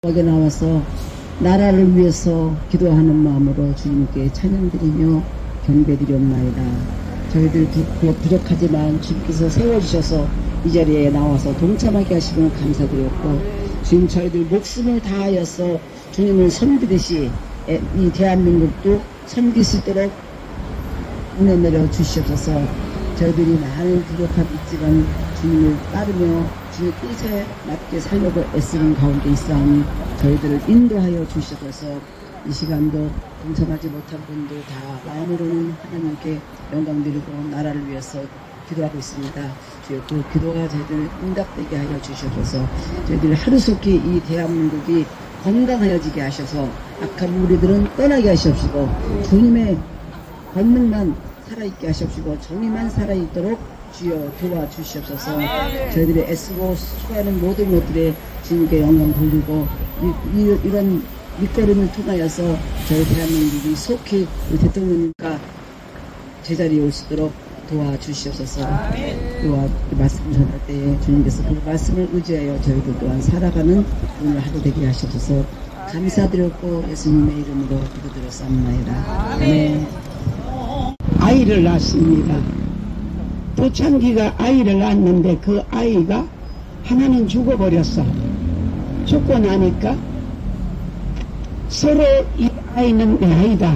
여기 나와서 나라를 위해서 기도하는 마음으로 주님께 찬양드리며 경배드리옵나이다. 저희들 부족하지만 주님께서 세워주셔서 이 자리에 나와서 동참하게 하시면 감사드렸고, 주님 저희들 목숨을 다하여서 주님을 섬기듯이 이 대한민국도 섬길 수 있도록 은혜 내려 주시옵소서. 저희들이 많은 부족함이 있지만 주님을 따르며 주님의 뜻에 맞게 살려고 애쓰는 가운데 있사오니 저희들을 인도하여 주시옵소서. 이 시간도 동참하지 못한 분도 다 마음으로는 하나님께 영광 드리고 나라를 위해서 기도하고 있습니다. 주여 그 기도가 저희들 응답되게 하여 주시옵소서. 저희들 하루속히 이 대한민국이 건강하여지게 하셔서 악한 무리들은 떠나게 하시옵시고, 주님의 권능만 살아있게 하시옵시고 정의만 살아있도록 주여 도와주시옵소서. 저희들이 애쓰고 수고하는 모든 것들에 주님께 영광 돌리고 이런 밑거름을 통하여서 저희 대한민국이 속히 우리 대통령님과 제자리에 올 수 있도록 도와주시옵소서. 또한 말씀 전할 때에 주님께서 그 말씀을 의지하여 저희들 또한 살아가는 오늘 하루 되게 하시옵소서. 감사드렸고 예수님의 이름으로 기도드렸사옵나이다. 아멘. 아이를 낳습니다. 도창기가 아이를 낳았는데 그 아이가 하나는 죽어버렸어. 죽고 나니까 서로 이 아이는 내 아이다,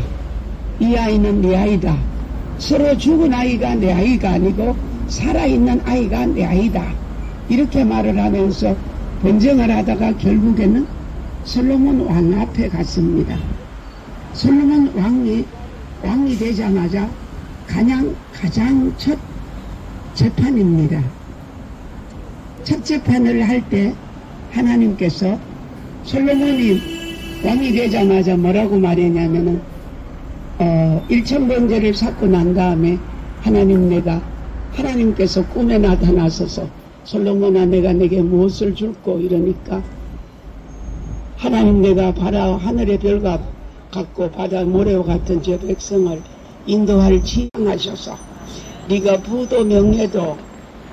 이 아이는 내 아이다, 서로 죽은 아이가 내 아이가 아니고 살아있는 아이가 내 아이다, 이렇게 말을 하면서 번쟁을 하다가 결국에는 솔로몬 왕 앞에 갔습니다. 솔로몬 왕이 되자마자 가장 첫 재판입니다. 첫 재판을 할 때 하나님께서 솔로몬이 왕이 되자마자 뭐라고 말했냐면은 1000번제를 쌓고 난 다음에 하나님께서 꿈에 나타나서서 솔로몬아 내가 내게 무엇을 줄꼬 이러니까 하나님 내가 하늘의 별과 같고 바다 모래와 같은 제 백성을 인도할 지향하셔서 네가 부도 명예도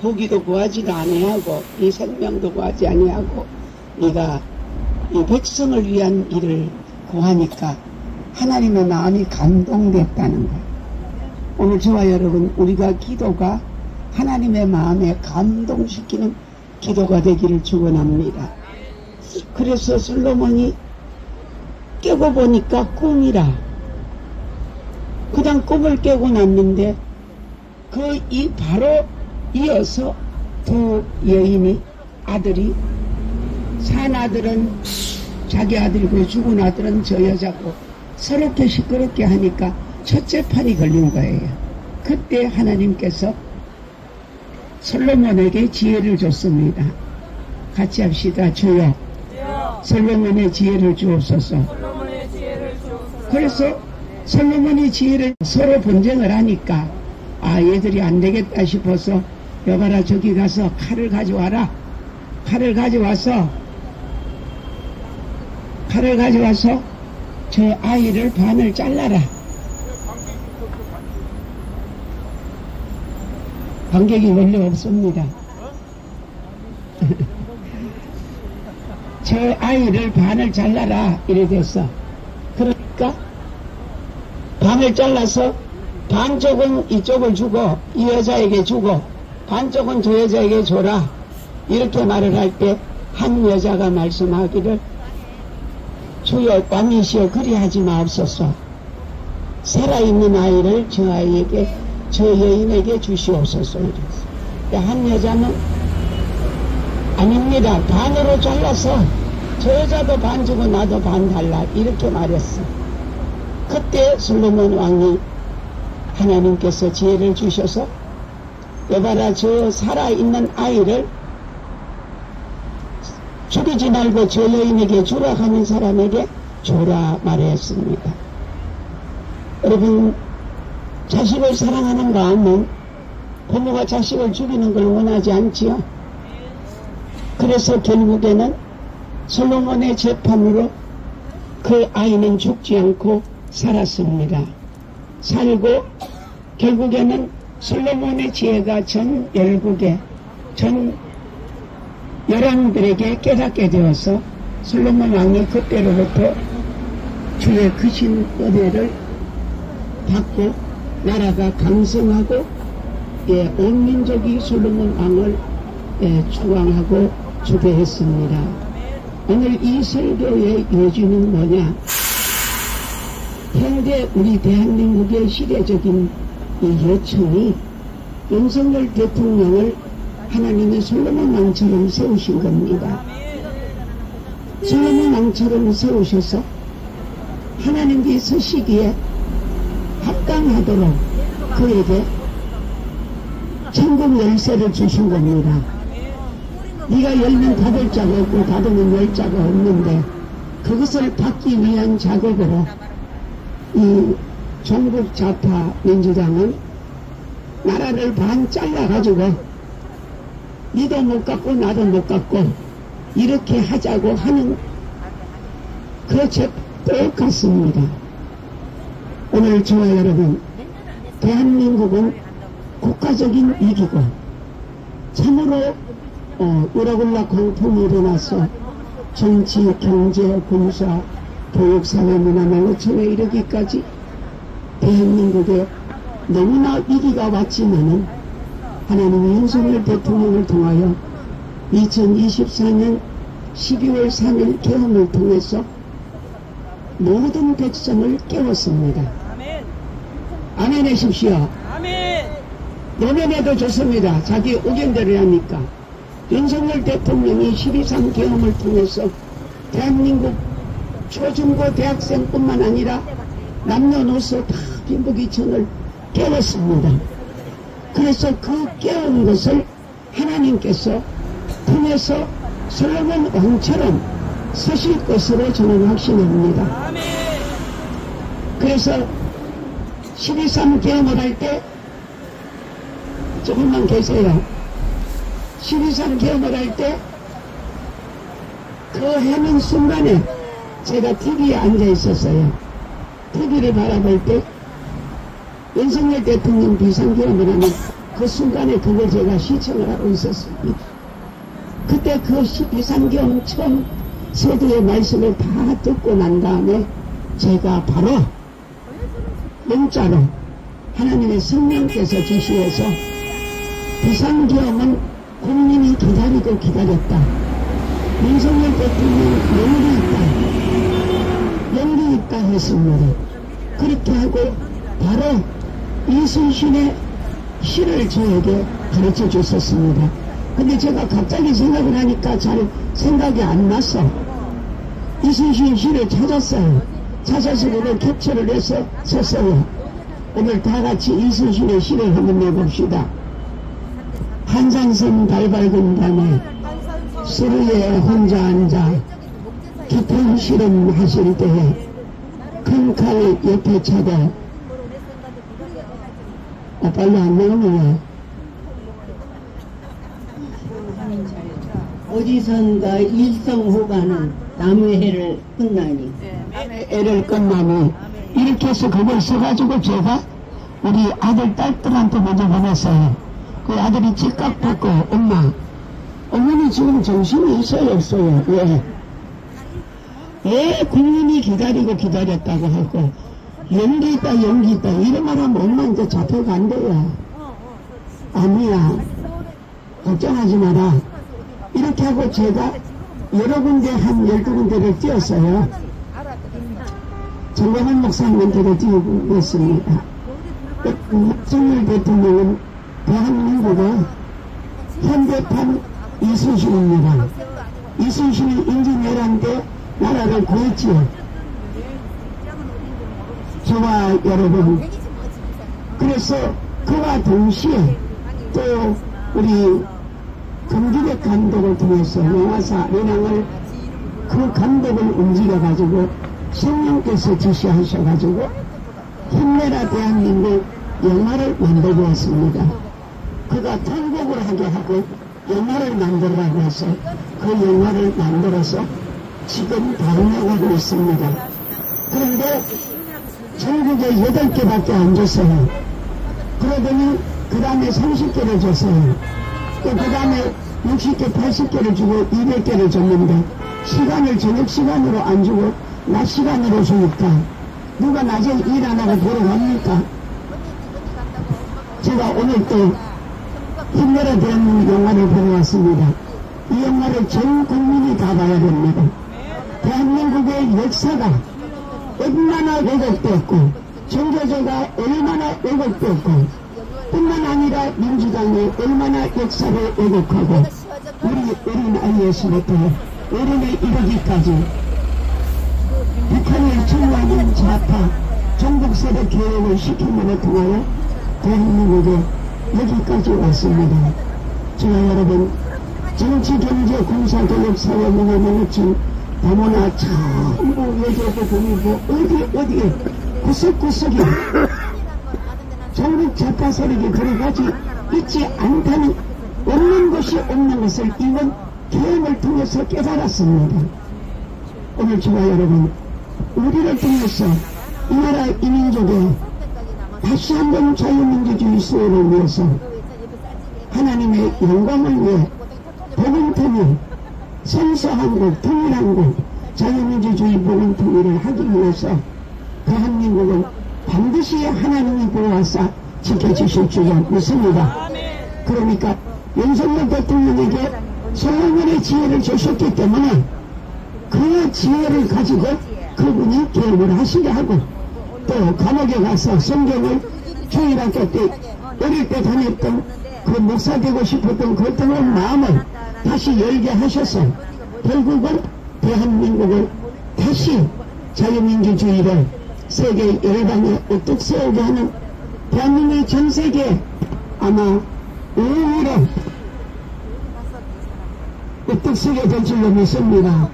부귀도 구하지도 아니하고 네 생명도 구하지 아니하고 네가 이 백성을 위한 일을 구하니까 하나님의 마음이 감동됐다는 거예요. 오늘 저와 여러분 우리가 기도가 하나님의 마음에 감동시키는 기도가 되기를 축원합니다. 그래서 솔로몬이 깨고 보니까 꿈이라 그냥 꿈을 깨고 났는데 바로 이어서 두 여인이 아들이 산 아들은 자기 아들이고 죽은 아들은 저 여자고 서럽게 시끄럽게 하니까 첫째 판이 걸린 거예요. 그때 하나님께서 솔로몬에게 지혜를 줬습니다. 같이 합시다. 주여 솔로몬의 지혜를 주옵소서. 그래서 솔로몬이 지혜를 서로 분쟁을 하니까 얘들이 안 되겠다 싶어서 여봐라 저기 가서 칼을 가져와라. 칼을 가져와서 저 아이를 반을 잘라라. 관객이 원래 없습니다. 저 아이를 반을 잘라라 이래 됐어. 그러니까 반을 잘라서 반쪽은 이쪽을 주고 이 여자에게 주고 반쪽은 저 여자에게 줘라 이렇게 말을 할 때 한 여자가 말씀하기를 주여 왕이시여 그리하지 마옵소서. 살아있는 아이를 저 아이에게 저 여인에게 주시옵소서. 한 여자는 아닙니다. 반으로 잘라서 저 여자도 반 주고 나도 반 달라 이렇게 말했어. 그때 솔로몬 왕이 하나님께서 지혜를 주셔서 여봐라 저 살아있는 아이를 죽이지 말고 저 여인에게 주라 하는 사람에게 주라 말했습니다. 여러분 자식을 사랑하는 마음은 부모가 자식을 죽이는 걸 원하지 않지요. 그래서 결국에는 솔로몬의 재판으로 그 아이는 죽지 않고 살았습니다. 살고 결국에는 솔로몬의 지혜가 전 열국에 전 열왕들에게 깨닫게 되어서 솔로몬 왕이 그때로부터 주의 크신 은혜를 받고 나라가 강성하고 온 민족이 솔로몬 왕을 추앙하고 주배했습니다. 오늘 이 설교의 요지는 뭐냐? 현재 우리 대한민국의 시대적인 이 요청이 윤석열 대통령을 하나님이 솔로몬 왕처럼 세우신 겁니다. 솔로몬 왕처럼 세우셔서 하나님께 서시기에 합당하도록 그에게 천국 열쇠를 주신 겁니다. 네가 열면 닫을 자가 없고 닫으면 열 자가 없는데 그것을 받기 위한 작업으로 이 종북 좌파 민주당은 나라를 반 잘라가지고 니도 못 갖고 나도 못 갖고 이렇게 하자고 하는 그 죄 똑같습니다. 오늘 저와 여러분, 대한민국은 국가적인 위기고 참으로 우라굴라 광풍이 일어나서 정치, 경제, 군사, 교육, 사회, 문화, 농어촌에 이르기까지 대한민국에 너무나 위기가 왔지만은 하나님이 윤석열 대통령을 통하여 2024년 12월 3일 계엄을 통해서 모든 백성을 깨웠습니다. 아멘 하십시오. 내년에도 좋습니다. 자기 의견대로 하니까. 윤석열 대통령이 12.3 계엄을 통해서 대한민국 초중고 대학생뿐만 아니라 남녀노소 다 빈부귀천을 깨웠습니다. 그래서 그 깨운 것을 하나님께서 통해서 솔로몬 왕처럼 서실 것으로 저는 확신합니다. 그래서 12.3 계엄을 할 때 조금만 계세요. 12.3 계엄을 할 때 그 하는 순간에 제가 TV에 앉아 있었어요. TV를 바라볼 때 윤석열 대통령 비상계엄을 하는 그 순간에 그걸 제가 시청을 하고 있었습니다. 그때 그 비상계엄 처음 세도의 말씀을 다 듣고 난 다음에 제가 바로 문자로 하나님의 성령께서 주시어서 비상계엄은 국민이 기다리고 기다렸다. 윤석열 대통령 연기 있다 했습니다. 그렇게 하고 바로 이순신의 시를 저에게 가르쳐 줬었습니다. 근데 제가 갑자기 생각을 하니까 잘 생각이 안 났어. 이순신 시를 찾았어요. 찾아서 그걸 캡처를 해서 썼어요. 오늘 다 같이 이순신의 시를 한번 내봅시다. 한산섬 달 밝은 밤에 수루에 혼자 앉아 깊은 실험 하실 때에 큰 칼 옆에 차대 빨리 안 나오네. 어디선가 일성호가는 남의 해를 끝나니 남의 애를 끝나니 이렇게 해서 그걸 써가지고 제가 우리 아들 딸들한테 먼저 보냈어요. 그 아들이 직각 받고 어머니 지금 정신이 있어요 없어요? 왜 국민이 기다리고 기다렸다고 하고 연기 있다 이런 말 하면 엄마 이제 잡혀간대요. 아니야 걱정하지 마라. 이렇게 하고 제가 여러 군데 한 12군데를 띄었어요. 정광훈 목사님한테도 띄우고 있습니다. 윤석열 대통령은 대한민국의 현대판 이순신입니다. 이순신이 인증11대 나라를 구했지요. 저와 여러분, 그래서 그와 동시에 또 우리 금기백 감독을 통해서 영화사 린왕을 그 감독을 움직여가지고 성령께서 지시하셔가지고 힘내라 대한민국 영화를 만들어왔습니다. 그가 통곡을 하게 하고 영화를 만들라고 해서 그 영화를 만들어서 지금 방영하고 있습니다. 그런데 전국에 8개밖에 안 줬어요. 그러더니 그 다음에 30개를 줬어요. 또 그 다음에 60개, 80개를 주고 200개를 줬는데 시간을 저녁 시간으로 안 주고 낮 시간으로 주니까 누가 낮에 일 안 하고 보러 갑니까? 제가 오늘 또 힘내라 대한민국 영화를 보러 왔습니다. 이 영화를 전 국민이 다 봐야 됩니다. 대한민국의 역사가 얼마나 왜곡되었고 종교제가 얼마나 왜곡되었고 뿐만 아니라 민주당이 얼마나 역사를 왜곡하고 우리 어린 아이에서부터 어른에 이르기까지 북한을 청구하는 좌파 종북세력 교육을 시킴으로 통하여 대한민국에 여기까지 왔습니다. 저와 여러분, 정치, 경제, 공사, 교육, 사회, 문화, 문화청, 다문화 전부 얘기하고 보이고 어디에 구석구석에 전국 좌파 세력이 들어가지 있지 않다는 없는 것이 없는 것을 이번 개헌을 통해서 깨달았습니다. 오늘 저와 여러분, 우리를 통해서 이 나라 이민족의 다시 한번 자유민주주의 수호를 위해서 하나님의 영광을 위해 복음통일, 선서한국, 통일한국, 자유민주주의 복음통일을 하기 위해서 대한민국은 반드시 하나님이 보호하사 지켜주실 줄 믿습니다. 그러니까 윤석열 대통령에게 솔로몬의 지혜를 주셨기 때문에 그 지혜를 가지고 그분이 개혁을 하시게 하고 또 감옥에 가서 성경을 주일학교 때 어릴 때 다녔던 그 목사 되고 싶었던 그 뜨거운 마음을 다시 열게 하셔서 결국은 대한민국을 다시 자유민주주의를 세계 열방에 우뚝 세우게 하는 대한민국의 전세계에 아마 우위로 우뚝 서게 될 줄로 믿습니다.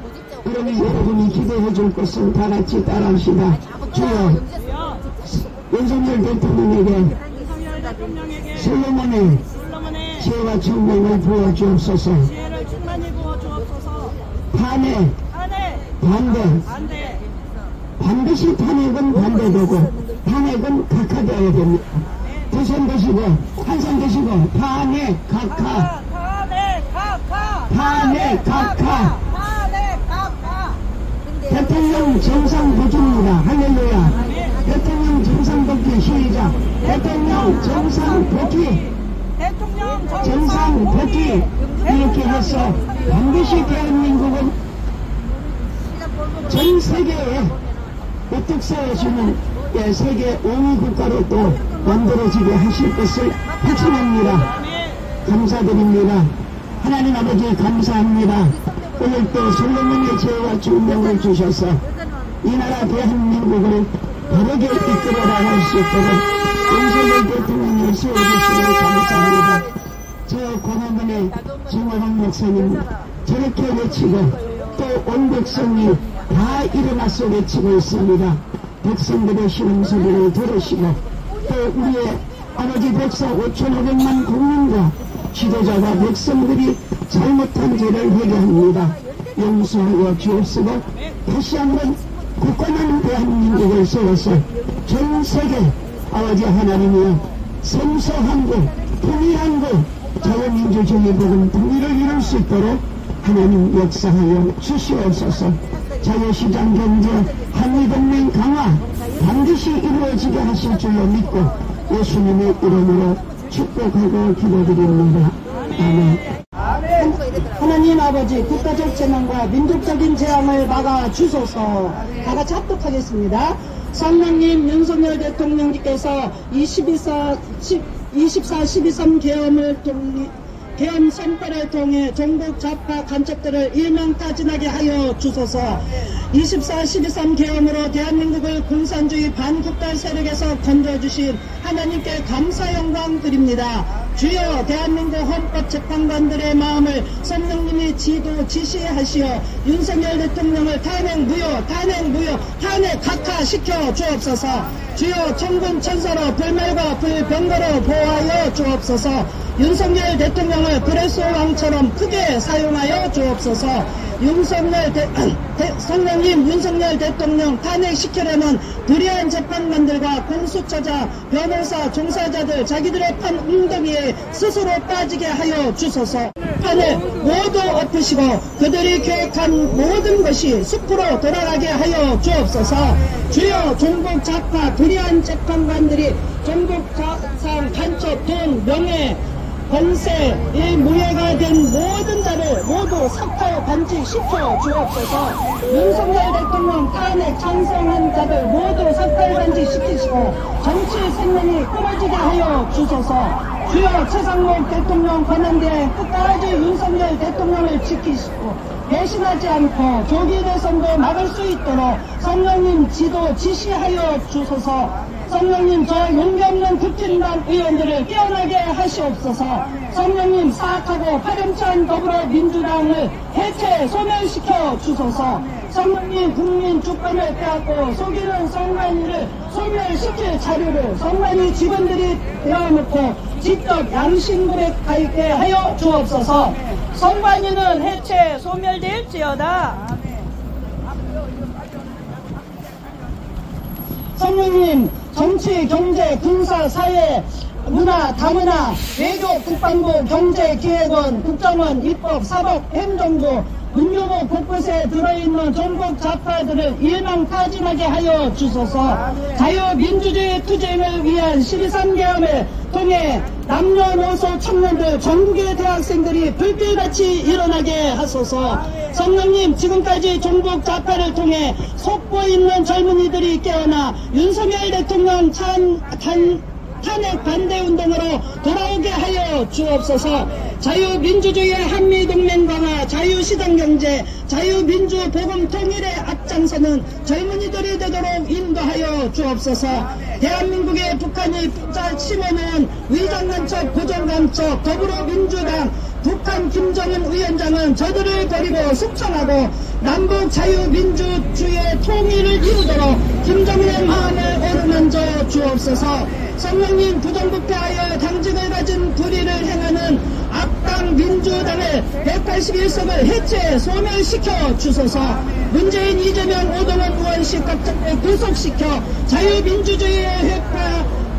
그러니 여러분이 기대해 줄 것은 다 같이 따라합시다. 주여, 윤석열 대통령에게 솔로몬의 지혜와 총명을 부어주옵소서. 탄핵, 반대, 반드시 탄핵은 반대되고 탄핵은 각하되어야 됩니다. 두 손 드시고 한 손 드시고 탄핵 각하, 탄핵 각하. 대통령 정상복귀입니다. 할렐루야. 대통령 정상복귀 시작. 대통령 정상복귀, 정상복귀. 이렇게 해서 반드시 대한민국은 전 세계에 우뚝 세워주는 세계 5위 국가로 또 만들어지게 하실 것을 확신합니다. 감사드립니다. 하나님 아버지 감사합니다. 오늘 또 솔로몬의 지혜와 총명을 주셔서 이 나라 대한민국을 바르게 이끌어 나갈 수 있도록 윤석열 대통령을 세워주시길 감사합니다. 저 광화문에 정호영 목사님 저렇게 외치고 또 온 백성이 다 일어나서 외치고 있습니다. 백성들의 신음소리를 들으시고 또 우리의 아버지 백성 5,500만 국민과 지도자와 백성들이 잘못한 죄를 회개합니다. 용서하여 주옵시고 다시 한번 굳건한 대한민국을 세워서 전 세계 아버지 하나님의 선서한국, 통일한국, 자유민주주의 복음 통일을 이룰 수 있도록 하나님 역사하여 주시옵소서. 자유시장 경제, 한미동맹 강화 반드시 이루어지게 하실 줄로 믿고 예수님의 이름으로 축복하고 기도드립니다. 아멘. 하나님 아버지, 국가적 재난과 민족적인 재앙을 막아 주소서. 다 같이 합독하겠습니다. 성령님, 윤석열 대통령님께서 24-12-3 계엄 선포를 통해 종북 좌파 간첩들을 일망타진하게 하여 주소서. 24-12-3 계엄으로 대한민국을 공산주의 반국가 세력에서 건져주신 하나님께 감사 영광 드립니다. 주여, 대한민국 헌법재판관들의 마음을 성령님이 지도 지시하시어 윤석열 대통령을 탄핵 무효, 탄핵 각하시켜 주옵소서. 주여, 천군 천사로 불말과 불병거로 보호하여 주옵소서. 윤석열 대통령을 그레스 왕처럼 크게 사용하여 주옵소서. 성령님, 윤석열 대통령 탄핵시키려는 불의한 재판관들과 공수처자, 변호사, 종사자들 자기들의 판 웅덩이에 스스로 빠지게 하여 주소서. 심판을 모두 엎으시고 그들이 계획한 모든 것이 숲으로 돌아가게 하여 주옵소서. 주여, 종북 좌파 불의한 재판관들이 종북 사상 간첩 돈 명예 권세 이 무예가 된 모든 자를 모두 삭탈 반직시켜 주옵소서. 윤석열 대통령 탄핵 찬성한 자들 모두 삭탈 반직시키시고 정치 생명이 끊어지게 하여 주소서. 주여, 최상목 대통령 권한대에 끝까지 윤석열 대통령을 지키시고 배신하지 않고 조기 대선도 막을 수 있도록 성령님 지도 지시하여 주소서. 성령님, 저 용기 없는 국진당 의원들을 깨어나게 하시옵소서. 성령님, 사악하고 파렴치한 더불어민주당을 해체 소멸시켜 주소서. 성령님, 국민 주권을 빼앗고 속이는 성관이를 소멸시킬 자료를 성관이 직원들이 되어놓고 직접 양심고백 가입게 하여 주옵소서. 성관이는 해체 소멸될지어다. 성령님, 정치, 경제, 군사, 사회, 문화, 다문화, 외교, 국방부, 경제, 기획원, 국정원, 입법, 사법, 행정부, 문교부 곳곳에 들어있는 종북 좌파들을 일망타진하게 하여 주소서. 자유민주주의 투쟁을 위한 12.3계엄을 통해 남녀노소 청년들 전국의 대학생들이 불길같이 일어나게 하소서. 성령님, 지금까지 종북 좌파를 통해 속고 있는 젊은이들이 깨어나 윤석열 대통령 탄핵 반대운동으로 돌아오게 하여 주옵소서. 자유민주주의의 한미동맹 강화, 자유시장경제, 자유민주보금 통일의 앞장서는 젊은이들이 되도록 인도하여 주옵소서. 대한민국의 북한이 숫자 15년 위장간첩, 고정간첩, 더불어민주당 북한 김정은 위원장은 저들을 버리고 숙청하고 남북 자유민주주의의 통일을 이루도록 김정은의 마음을 어루만져 주옵소서. 성령님, 부정부패하여 당직을 가진 불의를 행하는 악당 민주당을 181석을 해체 소멸시켜 주소서. 문재인, 이재명, 오동원 의원씩 각자를 구속시켜 자유민주주의에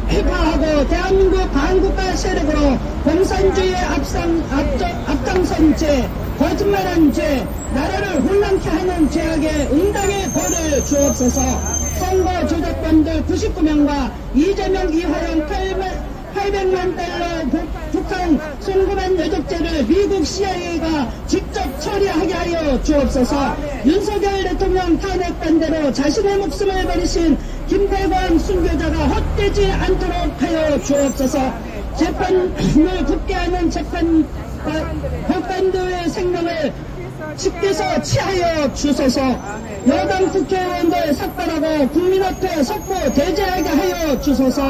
회파하고 대한민국 반국가 세력으로 공산주의의 앞장선 죄, 거짓말한 죄, 나라를 혼란케 하는 죄악에 응당의 벌을 주옵소서. 선거 조작범들 99명과 이재명, 이화영 800만 달러 북한 송금한 여적죄를 미국 CIA가 직접 처리하게 하여 주옵소서. 윤석열 대통령 탄핵 반대로 자신의 목숨을 버리신 김태관 순교자가 헛되지 않도록 하여 주옵소서. 재판을 굳게 하는 법관들의 생명을 집께서 취하여 주소서. 여당 국회의원들 삭발하고 국민 앞에 석고 대제하게 하여 주소서.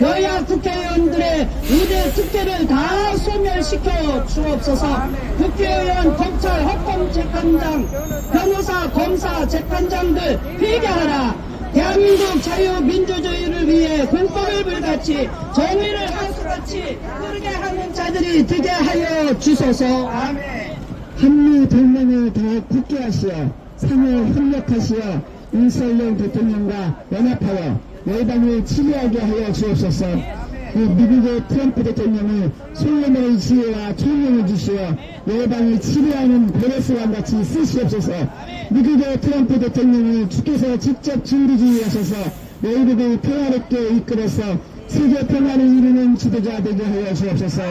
여야 국회의원들의 의대 특혜를 다 소멸시켜 주옵소서. 국회의원, 검찰, 헌법재판장, 변호사, 검사, 재판장들 회개하라. 대한민국 자유민주주의를 위해 공법을 불같이 정의를 하수같이 흐르게 하는 자들이 되게 하여 주소서. 아멘. 한미 동맹을 더 굳게 하시어 상호 협력하시어 윤석열 대통령과 연합하여 여당을 치료하게 하여 주옵소서. 미국의 트럼프 대통령을 솔로몬의 지혜와 총명을 주시어 여당을 치료하는 베레스와 같이 쓰시옵소서. 미국의 트럼프 대통령을 주께서 직접 진리주의하셔서 외국을 평화롭게 이끌어서 세계 평화를 이루는 지도자 되게 하여 주옵소서.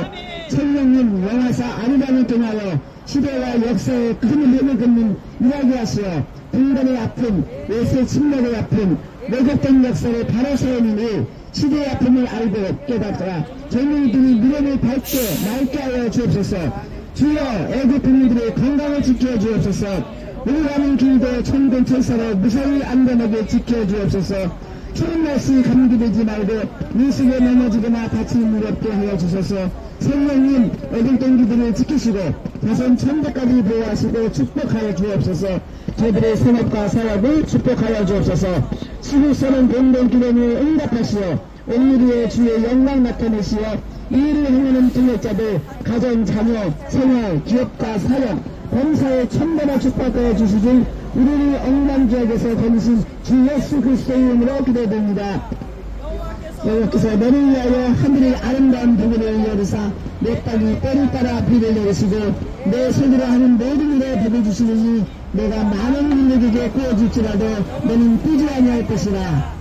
성령님, 영화사 아리랑을 통하여 시대와 역사에 큰 힘을 긋는 일하게 하시어 분단의 아픔, 외세 침략의 아픔, 왜곡된 역사를 바로 세우는 일, 시대의 아픔을 알고 깨닫더라 젊은이들이 미래를 밝게 맑게 하여 주옵소서. 주여, 애국 국민들의 건강을 지켜 주옵소서. 오가는 길도 천군천사로 무사히 안전하게 지켜 주옵소서. 추운 날씨 감기되지 말고 물속에 넘어지거나 다치는 일 없게 하여 주소서. 성령님, 애국 동기들을 지키시고 자손 천대까지 보호하시고 축복하여 주옵소서. 저들의 생업과 사업을 축복하여 주옵소서. 시국선언 공동기념을 응답하시어 온누리의 주의 영광 나타내시어 이 일을 행하는 동역자들 가정, 자녀, 생활, 기업과 사역, 범사에 천대나 축복하여 주시길 우리를 억만지역에서 거니신 주 예수 그리스도의 이름으로 기도드립니다. 여호와께서 너를 위하여 하늘의 아름다운 부분을 열으사 내 땅이 때를 따라 비를 내리시고 내 손으로 하는 모든 일에 복을 주시느니 내가 많은 민족에게 구워줄지라도 너는 뛰지 아니할 것이라.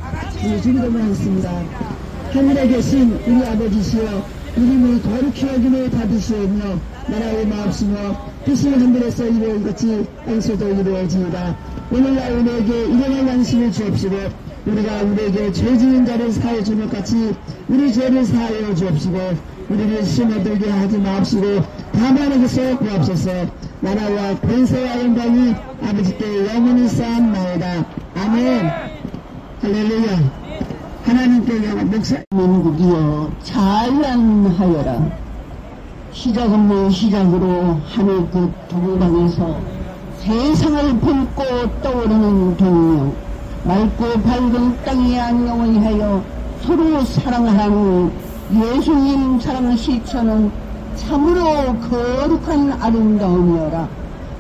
우리 주기도문 하겠습니다. 하늘에 계신 우리 아버지시여 이름이 거룩히 여김을 받으시오며 나라의 마옵시며 뜻이 하늘에서 이루어진같이 땅에서도 이루어지이다. 오늘날 우리에게 일용할 양식을 주옵시고 우리가 우리에게 죄 지은 자를 사하여 준 것 같이 우리 죄를 사하여 주옵시고 우리를 시험에 들게 하지 마옵시고 다만 에게서 구하옵소서. 나라와 권세와 영광이 아버지께 영원히 쌓았나이다. 아멘. 할렐루야. 하나님께 영원 목사 민국이여 찬란하여라. 시작 없는 시작으로 하늘 끝 동방에서 세상을 품고 떠오르는 동력, 맑고 밝은 땅에 안녕히 하여 서로 사랑하는 예수님 사랑 실천은 참으로 거룩한 아름다움이여라.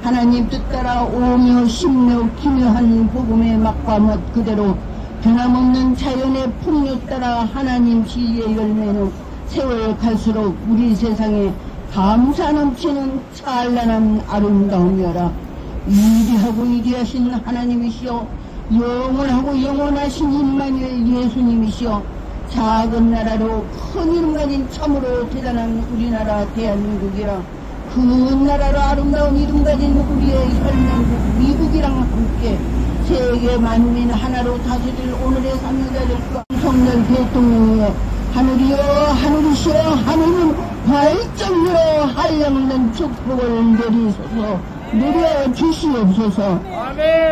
하나님 뜻 따라 오며 심며 기묘한 복음의 맛과 멋 그대로 변함없는 자연의 풍요 따라 하나님 지혜의 열매는 세월 갈수록 우리 세상에 감사 넘치는 찬란한 아름다움이여라. 위대하고 위대하신 하나님이시여 영원하고 영원하신 임마누엘 예수님이시여 작은 나라로 큰 이름 가진 참으로 대단한 우리나라 대한민국이라 그 나라로 아름다운 이름 가진 우리의 혈맹국 미국이랑 함께 세계 만민 하나로 다스릴 오늘의 사명자들과 성령 대통령이여 하늘이여 하늘이시여 하늘은 발전으로 한량없는 축복을 내리소서 내려 주시옵소서.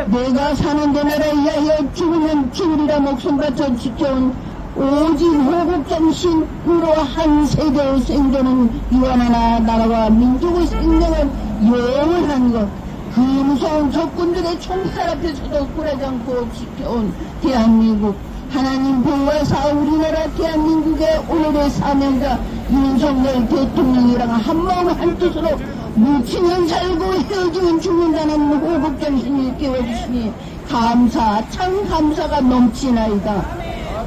내가 사는 데 나라에 위하여 죽으면 죽으리라 목숨 바쳐 지켜온 오직 호국정신으로 한 세대의 생존은 유한하나 나라와 민족의 생명은 영원한 것. 그 무서운 적군들의 총살 앞에서도 굴하지 않고 지켜온 대한민국 하나님 보호하사 우리나라 대한민국의 오늘의 사명자 윤석열 대통령이랑 한마음 한뜻으로 뭉치면 살고 헤어지면 죽는다는 호국정신을 깨워주시니 감사 참 감사가 넘치나이다.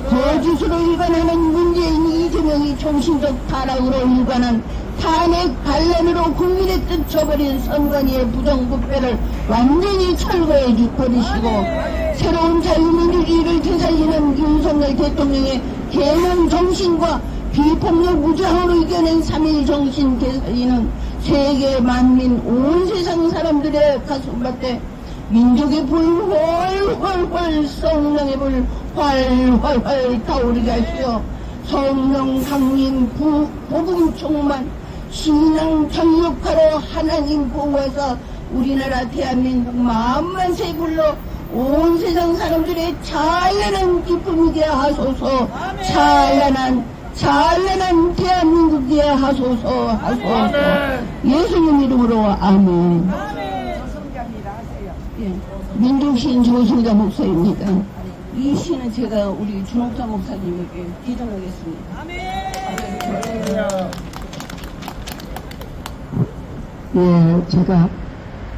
거짓으로 일관하는 문재인 이재명이 정신적 타락으로 일관한 탄핵 반란으로 국민의 뜻 저버린 선관위의 부정부패를 완전히 철거해 버리시고 새로운 자유민주주의를 되살리는 윤석열 대통령의 개몽 정신과 비폭력 무장으로 이겨낸 3.1 정신 되살리는 세계 만민 온 세상 사람들의 가슴밭에 민족의 불 훨훨훨 성령의 불 활활활 타오르게 하시어 성령 강림 복음 충만 신앙 정력하러 하나님 보호해서 우리나라 대한민국 만만세 불러 온 세상 사람들의 찬란한 기쁨이게 하소서. 찬란한 대한민국이게 하소서. 예수님 이름으로 아멘. 예, 민족시인 조승자 목사입니다. 이 시는 제가 우리 준옥자 목사님에게 기도하겠습니다. 예, 제가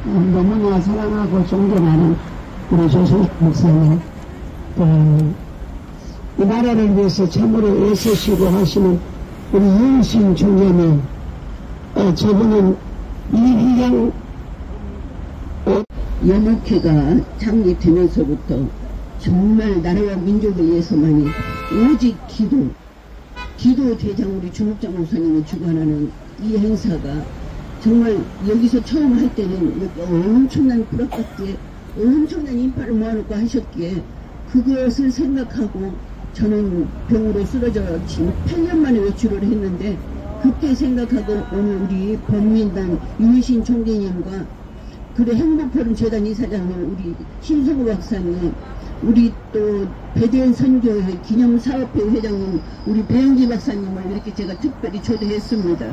너무나 사랑하고 존경하는 우리 조승자 목사님, 이 나라를 위해서 참으로 애쓰시고 하시는 우리 윤신 총장님, 저분은 이기경 연합회가 창립되면서부터 정말 나라와 민족을 위해서만이 오직 기도 대장 우리 준옥자 목사님을 주관하는 이 행사가 정말 여기서 처음 할 때는 엄청난 불합각기에 엄청난 인파를 모아놓고 하셨기에 그것을 생각하고 저는 병으로 쓰러져 지금 8년 만에 외출을 했는데 그때 생각하고 오늘 우리 범민당 윤신 총재님과 그리고 행복포럼 재단 이사장님 우리 신성우 박사님 우리 또 배대현 선교회 기념사업회 회장님 우리 배영기 박사님을 이렇게 제가 특별히 초대했습니다.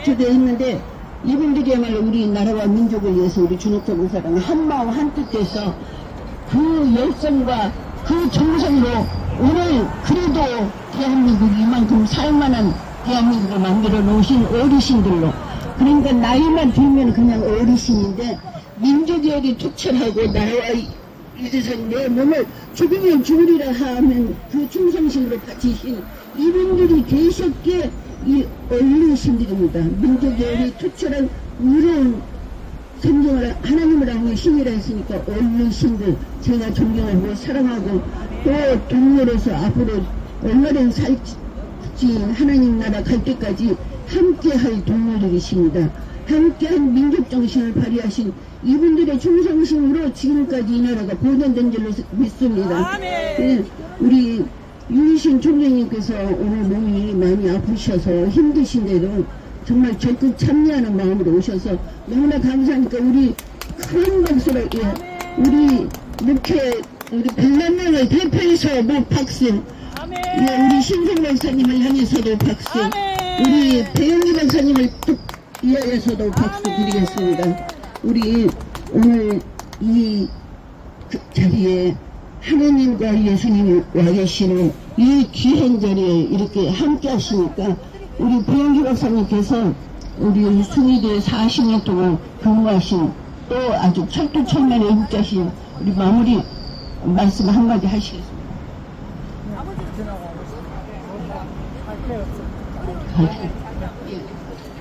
초대했는데 이분들이야말로 우리 나라와 민족을 위해서 우리 준옥자 목사랑 한마음 한뜻해서 그 열정과 그 정성으로 오늘 그래도 대한민국 이만큼 살만한 대한민국을 만들어 놓으신 어르신들로 그러니까 나이만 들면 그냥 어르신인데 민족이 어디 투철하고 나라와 이제서 내 몸을 죽으면 죽으리라 하면 그 충성심으로 바치신 이분들이 계셨기에 이 어르신들입니다. 민족의 우리 투철한 의로운 성경을 하나님을 알는 신이라 했으니까 어르신들 제가 존경하고 사랑하고 또 동료로서 앞으로 얼마나 살지 하나님 나라 갈 때까지 함께할 동료들이십니다. 함께한 민족정신을 발휘하신 이분들의 충성심으로 지금까지 이 나라가 보존된 줄로 믿습니다. 네, 우리 윤신 총장님께서 오늘 몸이 많이 아프셔서 힘드신데도 정말 적극 참여하는 마음으로 오셔서 너무나 감사하니까 우리 큰 박수로 우리 이렇게 우리 100만 명을 대표해서 박수, 우리 신성 박사님을 향해서도 박수, 우리 배영기 박사님을 위하여서도 박수 드리겠습니다. 우리 오늘 이 자리에 하느님과 예수님이 와 계시는 이 귀한 자리에 이렇게 함께 하시니까 우리 배영기 박사님께서 우리 숭이대에 40년 동안 근무하신 또 아주 철두철면에 입자신 우리 마무리 말씀 한마디 하시겠습니다.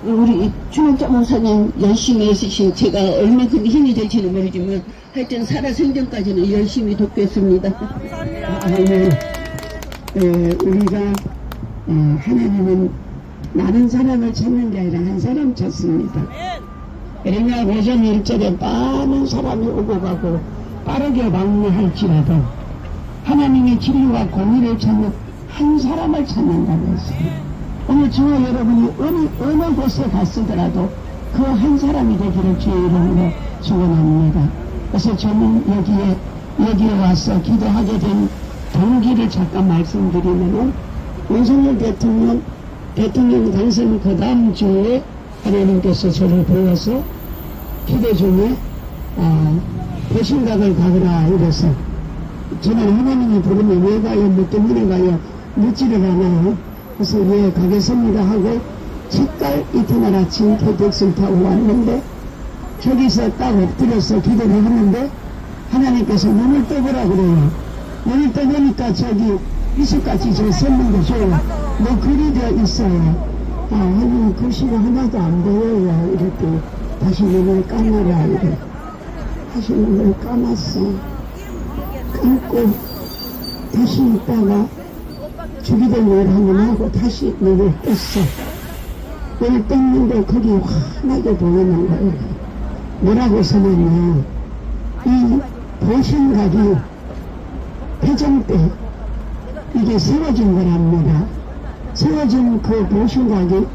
우리 주목자 목사님 열심히 애쓰신 제가 얼마큼 힘이 될지는 모르지만 하여튼 살아생전까지는 열심히 돕겠습니다. 우리가 하나님은 많은 사람을 찾는 게 아니라 한 사람 찾습니다. 그러나 오전 1절에 많은 사람이 오고 가고 빠르게 방문할지라도 하나님의 진리와 공의를 찾는 한 사람을 찾는다고 했어요. 오늘 저와 여러분이 어느 곳에 갔으더라도 그 한 사람이 되기를 주의 이름으로 축원합니다. 그래서 저는 여기에 와서 기도하게 된 동기를 잠깐 말씀드리면은 윤석열 대통령 당선 그 다음 주에 하나님께서 저를 불러서 기도 중에 배신각을 가거라 이래서 저는 하나님이 부르면 왜 가요? 뭐 때문에 가요? 묻지를 않아요. 그래서 왜 가겠습니다 하고 첫달 이튿날 아침 KTX를 타고 왔는데 저기서 딱 엎드려서 기도를 하는데 하나님께서 눈을 떠보라 그래요. 눈을 떠보니까 저기 이슬같이 저 섰는데 뭐 글이 되어 있어요. 하나님 글씨가 하나도 안 보여요. 이렇게 다시 눈을 감아라 이래. 다시 눈을 감았어. 감고 다시 있다가 주기도 뭘 한번 하고 다시 눈을 떴어. 눈을 떴는데 거기 환하게 보이는 거예요. 뭐라고 써놨냐. 이 보신각이 패전 때 이게 세워진 거랍니다. 세워진 그 보신각이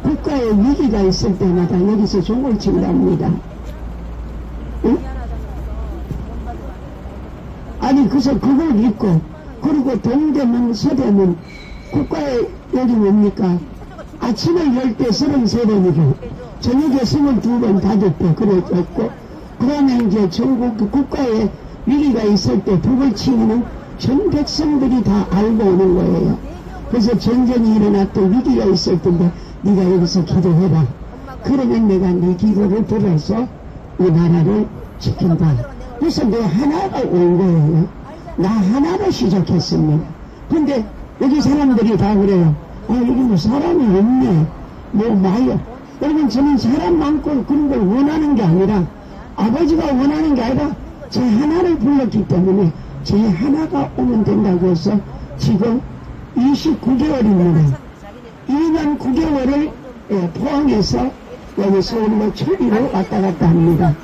국가에 위기가 있을 때마다 여기서 종을 친답니다. 응? 아니 그래서 그걸 믿고 그리고 동대문 서대문 국가에 여기 뭡니까 아침을 열 때 33번이고 저녁에 22번 닫을 때 그랬고 그러면 이제 전국 국가에 위기가 있을 때 북을 치는 전 백성들이 다 알고 오는 거예요. 그래서 전쟁이 일어났고 위기가 있을 텐데 네가 여기서 기도해라. 그러면 내가 네 기도를 들어서 이 나라를 지킨다. 그래서 내 하나가 온 거예요. 나 하나로 시작했습니다. 근데 여기 사람들이 다 그래요. 여기 뭐 사람이 없네. 뭐 많아요. 여러분 저는 사람 많고 그런 걸 원하는 게 아니라 아버지가 원하는 게 아니라 제 하나를 불렀기 때문에 제 하나가 오면 된다고 해서 지금 29개월입니다. 2년 9개월을 포항에서 여기 서울로 초기로 왔다 갔다 합니다.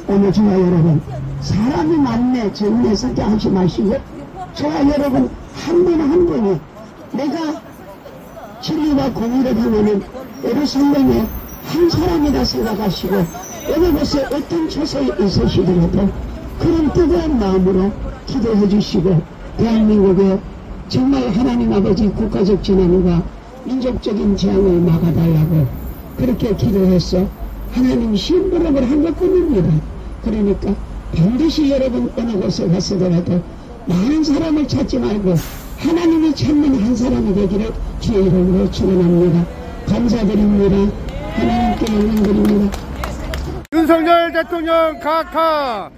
오늘 저와 여러분 사람이 많네 정리해 생각하지 마시고 저와 여러분 한 분 한 분이 내가 진리와 공의를 하면은 예루살렘에 한 사람이라 생각하시고 어느 곳에 어떤 처소에 있으시더라도 그런 뜨거운 마음으로 기도해 주시고 대한민국에 정말 하나님 아버지 국가적 진화와 민족적인 재앙을 막아달라고 그렇게 기도해서 하나님 심부름을 한 것뿐입니다. 그러니까 반드시 여러분 어느 곳에 갔으더라도 많은 사람을 찾지 말고 하나님이 찾는 한 사람이 되기를 주의 이름으로 축원합니다. 감사드립니다. 하나님께 영광드립니다. 윤석열 대통령 각하!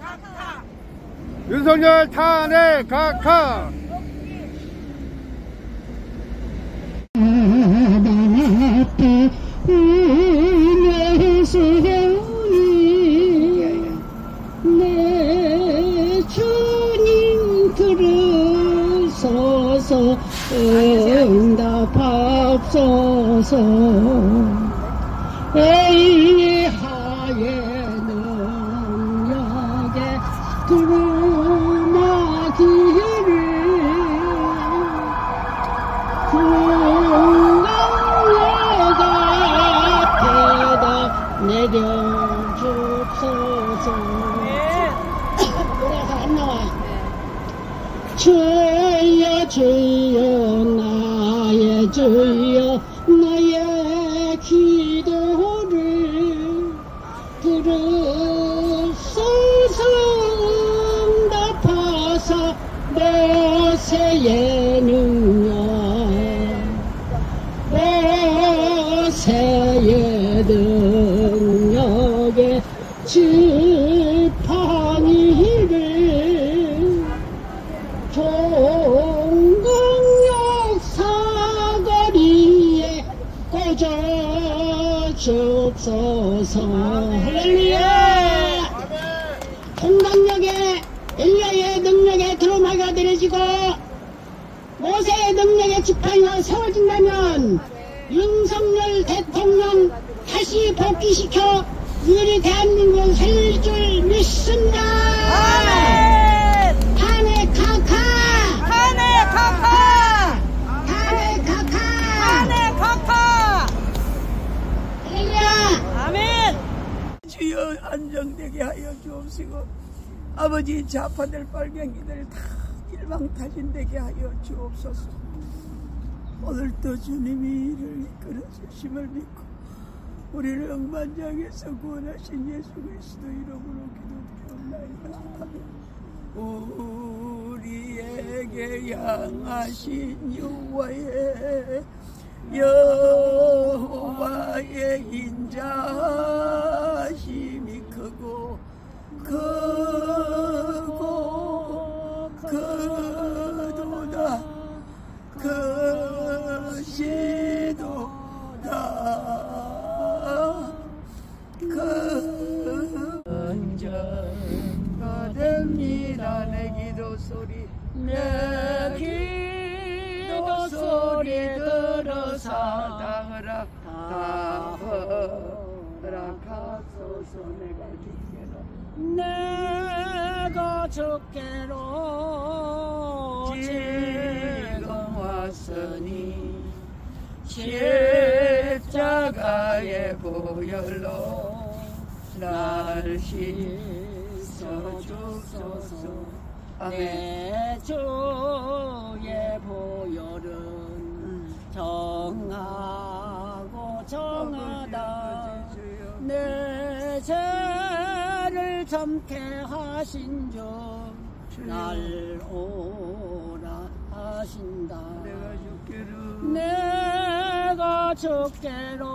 윤석열 탄핵 각하. 내 주님 들으소서 응답하소서 엘리하의 능력에 두루마기를 풍랑역 앞에다 내려주소서. 노래가 안 나와. 주여 주여 나의 주여 나의 기도를 들으소서. 응답하사 모세의 능력 모세의 능력에 지팡이를 종강역 사거리에 꽂아주옵소서. 할렐루야. 종강역에 엘리야의 능력에 두루마기가 내려지고 모세의 능력에 지팡이가 세워진다면 윤석열 대통령 다시 복귀시켜 우리 대한민국을 살릴 줄 믿습니다. 탄핵 각하! 탄핵 각하! 탄핵 각하! 탄핵 각하! 할렐루야! 아멘! 주여 안정되게 하여 주옵시고 아버지 좌파들 빨갱이들 다 일망타진되게 하여 주옵소서. 오늘도 주님이 이를 이끌어 주심을 믿고 우리를 억만장에서 구원하신 예수 그리스도 이름으로 기도드리옵나이다. 우리에게 향하신 여호와의 인자심이 크고 그도다 그시도다 언제가 됩니다. 내 기도 소리 내 기도 소리 들어서 허락하소서. 내가 죽게로 지금 왔으니 십자가의 보혈로 날 씻어주소서. 내 주의 보혈은 정하고 정하다. 내 죄를 참게 하신 주 날 오라 하신다. 내가 죽게로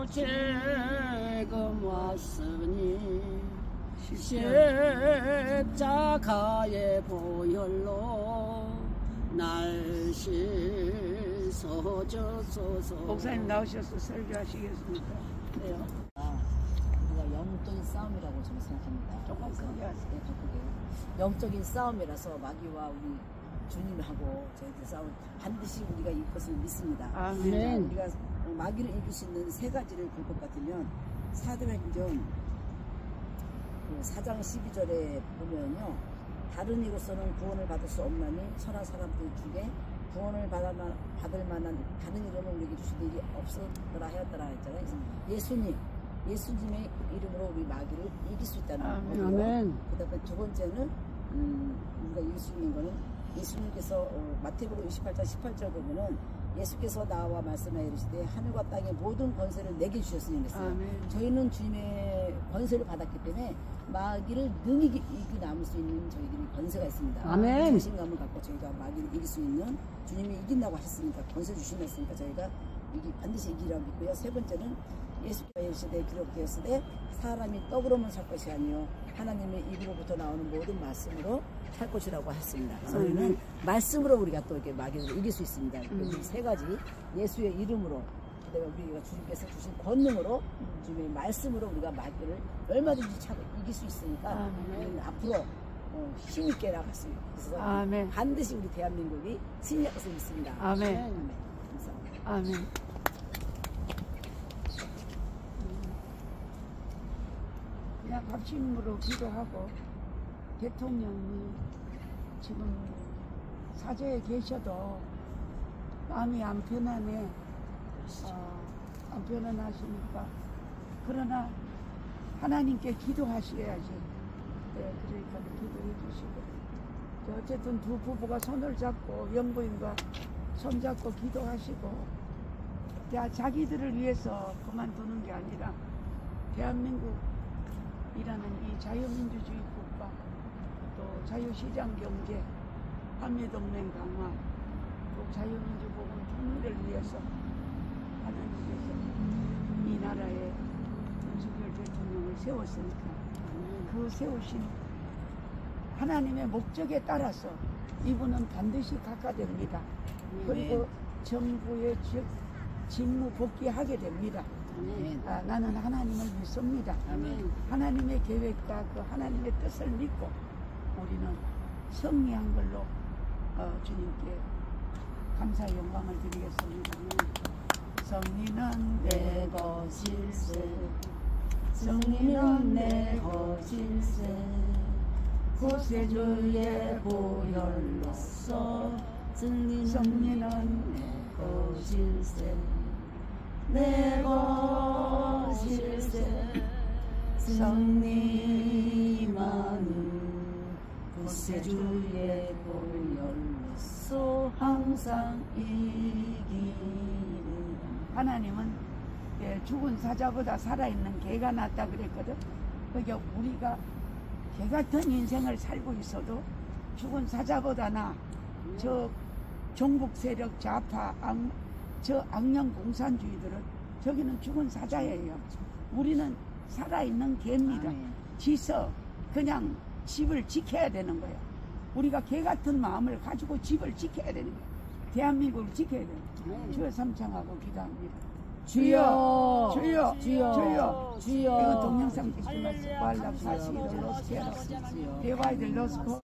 지금 왔으니 십자가의 보혈로 날 씻어주소서. 목사님 나오셔서 설교하시겠습니다. 네요. 우리가 영적인 싸움이라고 저는 생각합니다. 조금 크게 하세요. 네, 더 크게. 영적인 싸움이라서 마귀와 우리 주님하고 저희들 싸움 반드시 우리가 이것을 믿습니다. 아멘. 우리가 마귀를 이길 수 있는 세 가지를 볼 것 같으면 사도행전 4장 12절에 보면요, 다른 이로서는 구원을 받을 수 없나니 선한 사람들 중에 구원을 받을 만한 다른 이름을 우리에게 주신 일이 없었더라 하였더라 했잖아요. 예수님의 이름으로 우리 마귀를 이길 수 있다는 거예요. 아멘. 그 다음에 두 번째는 우리가 이길 수 있는 거는 예수님께서 마태복음 28장 18절 보면은 예수께서 나와 말씀하여 이르시되 하늘과 땅의 모든 권세를 내게 주셨으니 그랬어요. 저희는 주님의 권세를 받았기 때문에 마귀를 능히 이기고 남을 수 있는 저희들이 권세가 있습니다. 아멘. 자신감을 갖고 저희가 마귀를 이길 수 있는, 주님이 이긴다고 하셨으니까 권세 주시면으니까 저희가 반드시 이기라고 믿고요. 세 번째는 예수께서 시대에 기록되었으되 사람이 떡으로만 살 것이 아니요 하나님의 입으로부터 나오는 모든 말씀으로 살 것이라고 했습니다. 그래서 우리는 말씀으로 우리가 또 이렇게 마귀를 이길 수 있습니다. 이 세 가지 예수의 이름으로 그다음에 우리가 주님께서 주신 권능으로 주님의 말씀으로 우리가 마귀를 얼마든지 차고 이길 수 있으니까 우리는 앞으로 힘있게 나갔습니다. 그래서 아멘. 반드시 우리 대한민국이 승리할 것을 믿습니다. 아멘. 감사합니다. 아멘. 그냥 합심으로 기도하고 대통령이 지금 사저에 계셔도 마음이 안 편하네. 안 편안하시니까 그러나 하나님께 기도하셔야지. 네, 그러니까 기도해 주시고 어쨌든 두 부부가 손을 잡고 영부인과 손잡고 기도하시고 자기들을 위해서 그만두는 게 아니라 대한민국이라는 이 자유민주주의 국가 또 자유시장 경제 한미동맹 강화 또 자유민주복음 통일을 위해서 하나님께서 이 나라에 윤석열 대통령을 세웠으니까 그 세우신 하나님의 목적에 따라서 이분은 반드시 각하됩니다. 그리고 정부의 직무 복귀하게 됩니다. 나는 하나님을 믿습니다. 하나님의 계획과 그 하나님의 뜻을 믿고 우리는 승리한 걸로 주님께 감사 영광을 드리겠습니다. 승리는 내 것일세 승리는 내 것일세 구세주의 보혈로서 승리는 내 것일세 내 것일세 승리만은 구세주의 보혈로서 항상 이기리라. 하나님은 죽은 사자보다 살아있는 개가 낫다 그랬거든. 그러니까 우리가 개 같은 인생을 살고 있어도 죽은 사자보다 저 종북 세력 좌파 저 악령 공산주의들은 저기는 죽은 사자예요. 우리는 살아있는 개입니다. 지서 그냥 집을 지켜야 되는 거예요. 우리가 개 같은 마음을 가지고 집을 지켜야 되는 거예요. 대한민국을 지켜야 돼요. 주여 삼창하고 기도합니다. 주여 주여 주여 주여 주여. 이거 동영상 찍지 마시고 알람 사시를 로스케로 대화이들 로스코